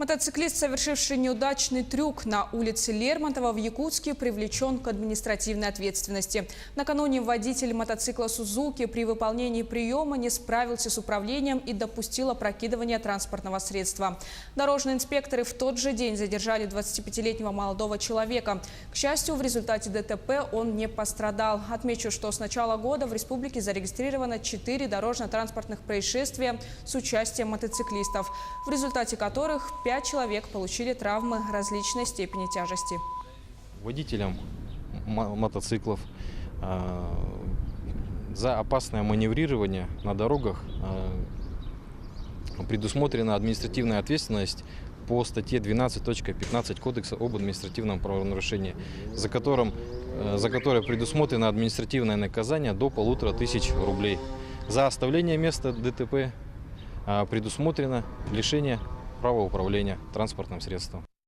Мотоциклист, совершивший неудачный трюк на улице Лермонтова в Якутске, привлечен к административной ответственности. Накануне водитель мотоцикла «Сузуки» при выполнении приема не справился с управлением и допустил опрокидывание транспортного средства. Дорожные инспекторы в тот же день задержали 25-летнего молодого человека. К счастью, в результате ДТП он не пострадал. Отмечу, что с начала года в республике зарегистрировано 4 дорожно-транспортных происшествия с участием мотоциклистов, в результате которых 5 человек получили травмы различной степени тяжести. Водителям мотоциклов за опасное маневрирование на дорогах предусмотрена административная ответственность по статье 12.15 Кодекса об административном правонарушении, за которое предусмотрено административное наказание до 1500 рублей. За оставление места ДТП предусмотрено лишение права управления транспортным средством.